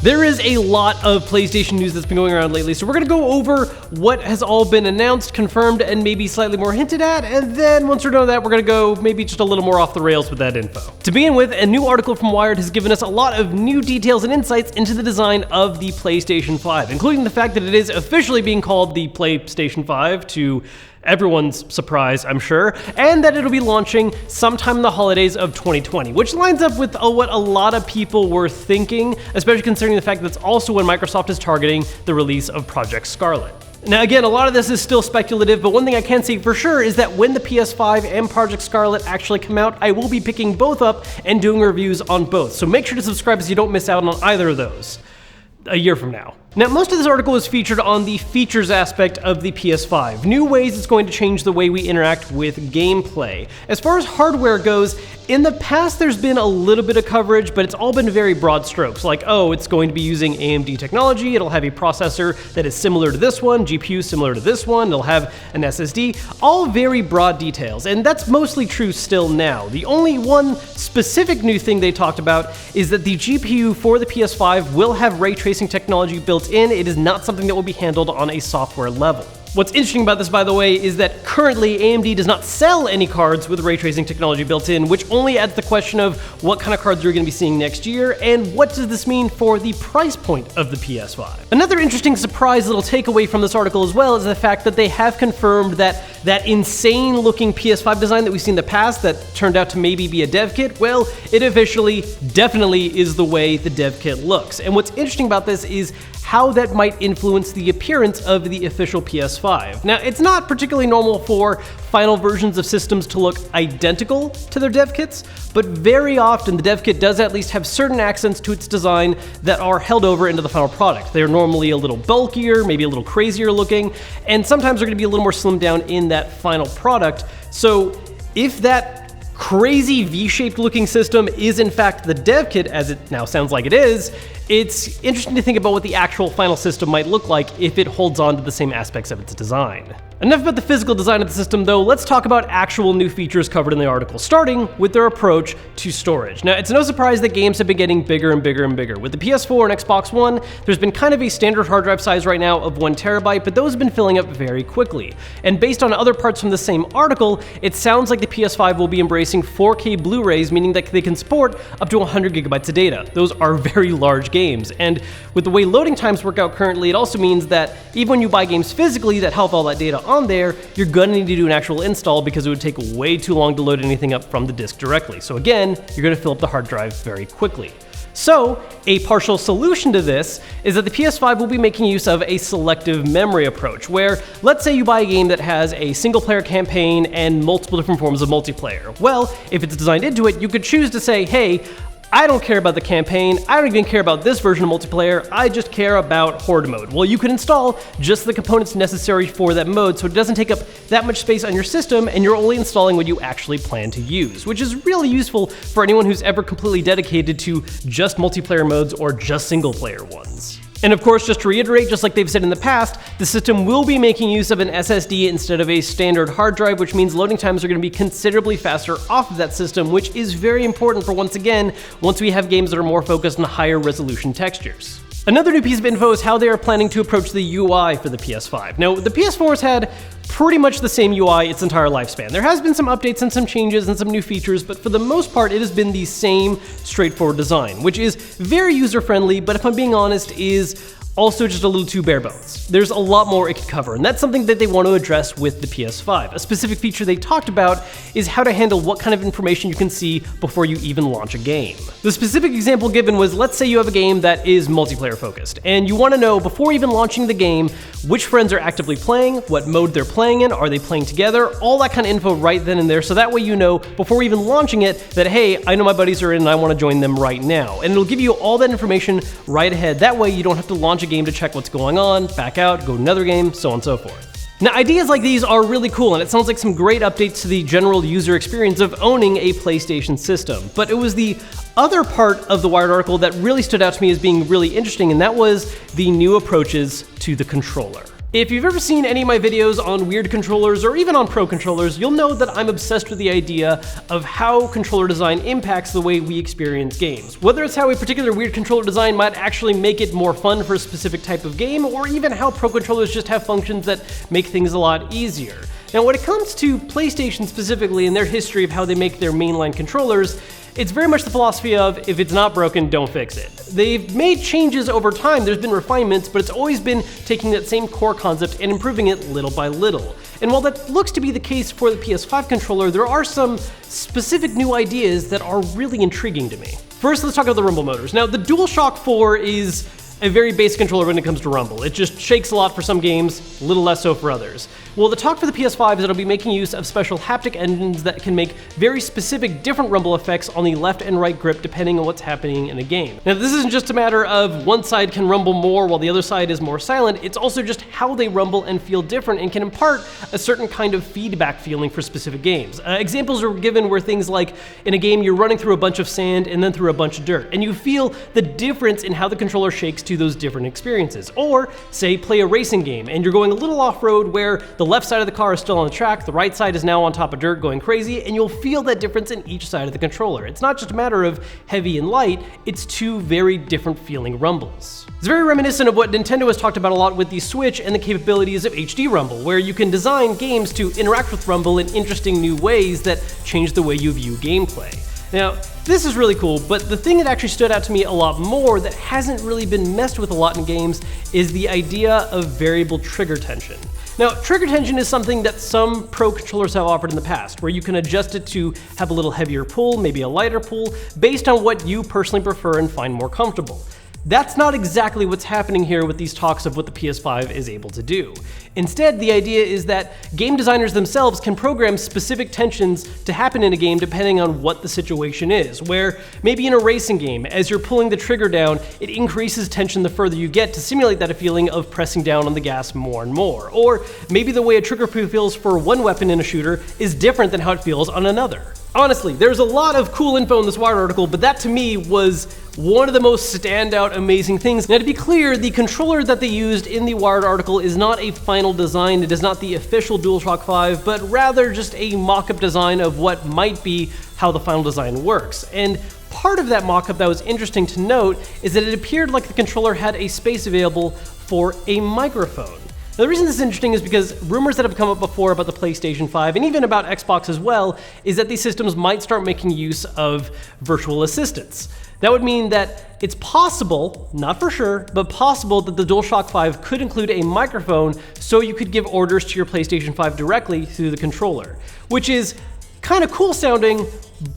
There is a lot of PlayStation news that's been going around lately, so we're going to go over what has all been announced, confirmed, and maybe slightly more hinted at, and then once we're done with that, we're going to go maybe just a little more off the rails with that info. To begin with, a new article from Wired has given us a lot of new details and insights into the design of the PlayStation 5, including the fact that it is officially being called the PlayStation 5 to everyone's surprise, I'm sure, and that it'll be launching sometime in the holidays of 2020, which lines up with what a lot of people were thinking, especially considering the fact that it's also when Microsoft is targeting the release of Project Scarlet. Now again, a lot of this is still speculative, but one thing I can say for sure is that when the PS5 and Project Scarlet actually come out, I will be picking both up and doing reviews on both, so make sure to subscribe so you don't miss out on either of those a year from now. Now, most of this article is featured on the features aspect of the PS5, new ways it's going to change the way we interact with gameplay. As far as hardware goes, in the past there's been a little bit of coverage, but it's all been very broad strokes, like, oh, it's going to be using AMD technology, it'll have a processor that is similar to this one, GPU similar to this one, it'll have an SSD, all very broad details, and that's mostly true still now. The only one specific new thing they talked about is that the GPU for the PS5 will have ray tracing technology built in. It is not something that will be handled on a software level. What's interesting about this, by the way, is that currently AMD does not sell any cards with ray tracing technology built in, which only adds the question of what kind of cards you're going to be seeing next year, and what does this mean for the price point of the PS5. Another interesting surprise little takeaway from this article as well is the fact that they have confirmed that that insane looking PS5 design that we've seen in the past that turned out to maybe be a dev kit, well, it officially definitely is the way the dev kit looks. And what's interesting about this is how that might influence the appearance of the official PS5. Now, it's not particularly normal for final versions of systems to look identical to their dev kits, but very often the dev kit does at least have certain accents to its design that are held over into the final product. They're normally a little bulkier, maybe a little crazier looking, and sometimes they're going to be a little more slimmed down in that final product. So if that crazy V-shaped looking system is in fact the dev kit, as it now sounds like it is, it's interesting to think about what the actual final system might look like if it holds on to the same aspects of its design. Enough about the physical design of the system though, let's talk about actual new features covered in the article, starting with their approach to storage. Now, it's no surprise that games have been getting bigger and bigger and bigger. With the PS4 and Xbox One, there's been kind of a standard hard drive size right now of 1 terabyte, but those have been filling up very quickly. And based on other parts from the same article, it sounds like the PS5 will be embracing 4K Blu-rays, meaning that they can support up to 100 gigabytes of data. Those are very large games, and with the way loading times work out currently, it also means that even when you buy games physically that have all that data on there, you're gonna need to do an actual install because it would take way too long to load anything up from the disk directly. So again, you're gonna fill up the hard drive very quickly. So, a partial solution to this is that the PS5 will be making use of a selective memory approach, where let's say you buy a game that has a single player campaign and multiple different forms of multiplayer. Well, if it's designed into it, you could choose to say, hey, I don't care about the campaign, I don't even care about this version of multiplayer, I just care about Horde mode. Well, you can install just the components necessary for that mode so it doesn't take up that much space on your system and you're only installing what you actually plan to use, which is really useful for anyone who's ever completely dedicated to just multiplayer modes or just single player ones. And of course, just to reiterate, just like they've said in the past, the system will be making use of an SSD instead of a standard hard drive, which means loading times are going to be considerably faster off of that system, which is very important for, once again, once we have games that are more focused on higher resolution textures. Another new piece of info is how they are planning to approach the UI for the PS5. Now, the PS4 has had pretty much the same UI its entire lifespan. There has been some updates and some changes and some new features, but for the most part, it has been the same straightforward design, which is very user-friendly, but if I'm being honest, is also just a little too bare bones. There's a lot more it could cover, and that's something that they want to address with the PS5. A specific feature they talked about is how to handle what kind of information you can see before you even launch a game. The specific example given was, let's say you have a game that is multiplayer focused, and you want to know before even launching the game which friends are actively playing, what mode they're playing in, are they playing together, all that kind of info right then and there, so that way you know before even launching it that, hey, I know my buddies are in and I want to join them right now. And it'll give you all that information right ahead. That way you don't have to launch a game to check what's going on, back out, go to another game, so on and so forth. Now, ideas like these are really cool, and it sounds like some great updates to the general user experience of owning a PlayStation system. But it was the other part of the Wired article that really stood out to me as being really interesting, and that was the new approaches to the controller. If you've ever seen any of my videos on weird controllers or even on pro controllers, you'll know that I'm obsessed with the idea of how controller design impacts the way we experience games. Whether it's how a particular weird controller design might actually make it more fun for a specific type of game, or even how pro controllers just have functions that make things a lot easier. Now, when it comes to PlayStation specifically and their history of how they make their mainline controllers, it's very much the philosophy of, if it's not broken, don't fix it. They've made changes over time, there's been refinements, but it's always been taking that same core concept and improving it little by little. And while that looks to be the case for the PS5 controller, there are some specific new ideas that are really intriguing to me. First, let's talk about the rumble motors. Now, the DualShock 4 is a very basic controller when it comes to rumble. It just shakes a lot for some games, a little less so for others. Well, the talk for the PS5 is that it'll be making use of special haptic engines that can make very specific different rumble effects on the left and right grip depending on what's happening in a game. Now, this isn't just a matter of one side can rumble more while the other side is more silent, it's also just how they rumble and feel different and can impart a certain kind of feedback feeling for specific games. Examples are given where things like, in a game you're running through a bunch of sand and then through a bunch of dirt, and you feel the difference in how the controller shakes to those different experiences. Or, say, play a racing game and you're going a little off-road where the left side of the car is still on the track, the right side is now on top of dirt going crazy, and you'll feel that difference in each side of the controller. It's not just a matter of heavy and light, it's two very different feeling rumbles. It's very reminiscent of what Nintendo has talked about a lot with the Switch and the capabilities of HD Rumble, where you can design games to interact with Rumble in interesting new ways that change the way you view gameplay. Now, this is really cool, but the thing that actually stood out to me a lot more that hasn't really been messed with a lot in games is the idea of variable trigger tension. Now, trigger tension is something that some pro controllers have offered in the past, where you can adjust it to have a little heavier pull, maybe a lighter pull, based on what you personally prefer and find more comfortable. That's not exactly what's happening here with these talks of what the PS5 is able to do. Instead, the idea is that game designers themselves can program specific tensions to happen in a game depending on what the situation is, where maybe in a racing game, as you're pulling the trigger down, it increases tension the further you get to simulate that feeling of pressing down on the gas more and more. Or maybe the way a trigger feels for one weapon in a shooter is different than how it feels on another. Honestly, there's a lot of cool info in this Wired article, but that to me was one of the most standout amazing things. Now, to be clear, the controller that they used in the Wired article is not a final design, it is not the official DualShock 5, but rather just a mock-up design of what might be how the final design works. And part of that mock-up that was interesting to note is that it appeared like the controller had a space available for a microphone. Now, the reason this is interesting is because rumors that have come up before about the PlayStation 5 and even about Xbox as well is that these systems might start making use of virtual assistants. That would mean that it's possible, not for sure, but possible that the DualShock 5 could include a microphone so you could give orders to your PlayStation 5 directly through the controller, which is kind of cool sounding,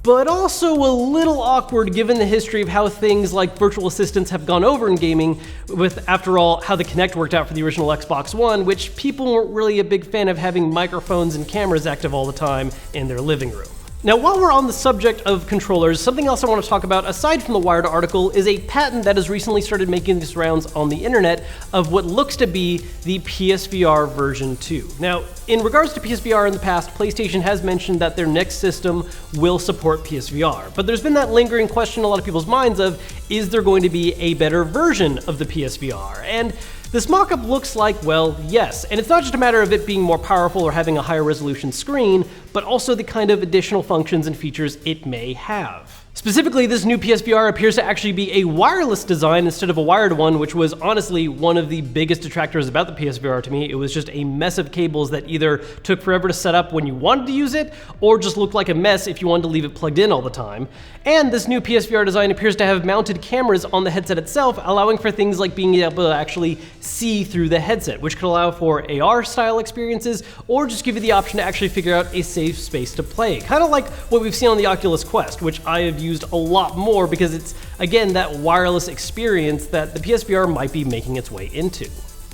but also a little awkward given the history of how things like virtual assistants have gone over in gaming with, after all, how the Kinect worked out for the original Xbox One, which people weren't really a big fan of having microphones and cameras active all the time in their living room. Now, while we're on the subject of controllers, something else I want to talk about aside from the Wired article is a patent that has recently started making its rounds on the internet of what looks to be the PSVR version 2. Now, in regards to PSVR in the past, PlayStation has mentioned that their next system will support PSVR, but there's been that lingering question in a lot of people's minds of, is there going to be a better version of the PSVR? And this mock-up looks like, well, yes, and it's not just a matter of it being more powerful or having a higher resolution screen, but also the kind of additional functions and features it may have. Specifically, this new PSVR appears to actually be a wireless design instead of a wired one, which was honestly one of the biggest detractors about the PSVR to me. It was just a mess of cables that either took forever to set up when you wanted to use it, or just looked like a mess if you wanted to leave it plugged in all the time. And this new PSVR design appears to have mounted cameras on the headset itself, allowing for things like being able to actually see through the headset, which could allow for AR-style experiences, or just give you the option to actually figure out a safe space to play. Kind of like what we've seen on the Oculus Quest, which I have used a lot more because it's, again, that wireless experience that the PSVR might be making its way into.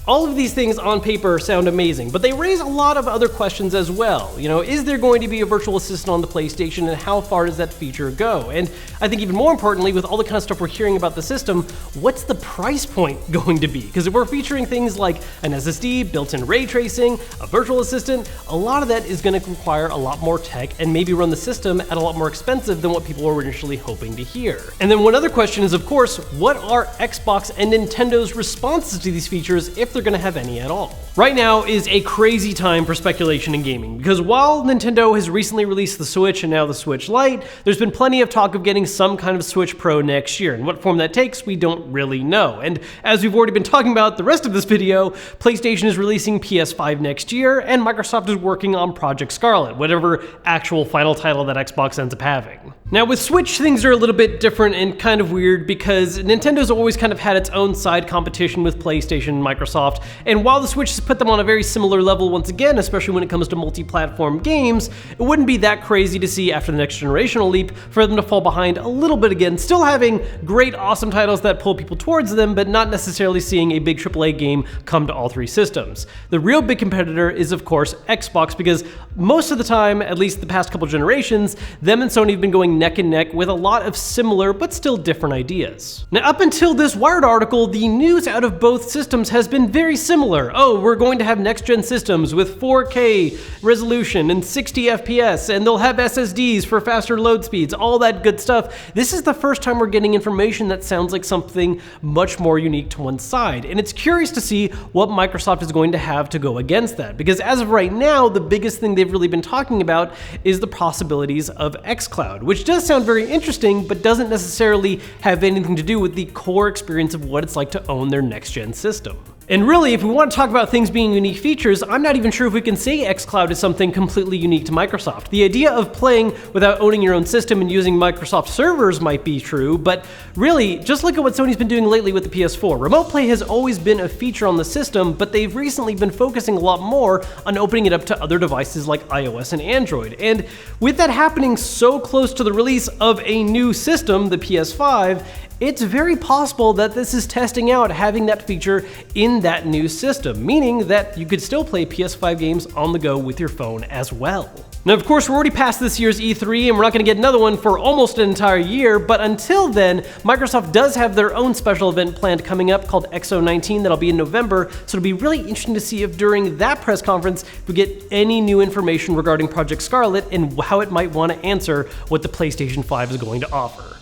All of these things on paper sound amazing, but they raise a lot of other questions as well. You know, is there going to be a virtual assistant on the PlayStation, and how far does that feature go? And I think even more importantly, with all the kind of stuff we're hearing about the system, what's the price point going to be? Because if we're featuring things like an SSD, built-in ray tracing, a virtual assistant, a lot of that is going to require a lot more tech and maybe run the system at a lot more expensive than what people were initially hoping to hear. And then one other question is, of course, what are Xbox and Nintendo's responses to these features if they're they're going to have any at all. Right now is a crazy time for speculation in gaming, because while Nintendo has recently released the Switch and now the Switch Lite, there's been plenty of talk of getting some kind of Switch Pro next year, and what form that takes, we don't really know. And as we've already been talking about the rest of this video, PlayStation is releasing PS5 next year, and Microsoft is working on Project Scarlet, whatever actual final title that Xbox ends up having. Now with Switch, things are a little bit different and kind of weird because Nintendo's always kind of had its own side competition with PlayStation and Microsoft, and while the Switch has put them on a very similar level once again, especially when it comes to multi-platform games, it wouldn't be that crazy to see after the next generational leap for them to fall behind a little bit again, still having great, awesome titles that pull people towards them, but not necessarily seeing a big AAA game come to all three systems. The real big competitor is, of course, Xbox, because most of the time, at least the past couple generations, them and Sony have been going neck and neck with a lot of similar but still different ideas. Now, up until this Wired article, the news out of both systems has been very similar. Oh, we're going to have next-gen systems with 4K resolution and 60 FPS, and they'll have SSDs for faster load speeds, all that good stuff. This is the first time we're getting information that sounds like something much more unique to one side, and it's curious to see what Microsoft is going to have to go against that, because as of right now, the biggest thing they've really been talking about is the possibilities of xCloud, which does sound very interesting, but doesn't necessarily have anything to do with the core experience of what it's like to own their next-gen system. And really, if we want to talk about things being unique features, I'm not even sure if we can say xCloud is something completely unique to Microsoft. The idea of playing without owning your own system and using Microsoft servers might be true, but really, just look at what Sony's been doing lately with the PS4. Remote play has always been a feature on the system, but they've recently been focusing a lot more on opening it up to other devices like iOS and Android. And with that happening so close to the release of a new system, the PS5, it's very possible that this is testing out having that feature in that new system, meaning that you could still play PS5 games on the go with your phone as well. Now, of course, we're already past this year's E3, and we're not going to get another one for almost an entire year, but until then, Microsoft does have their own special event planned coming up called XO19 that'll be in November, so it'll be really interesting to see if during that press conference we get any new information regarding Project Scarlet and how it might want to answer what the PlayStation 5 is going to offer.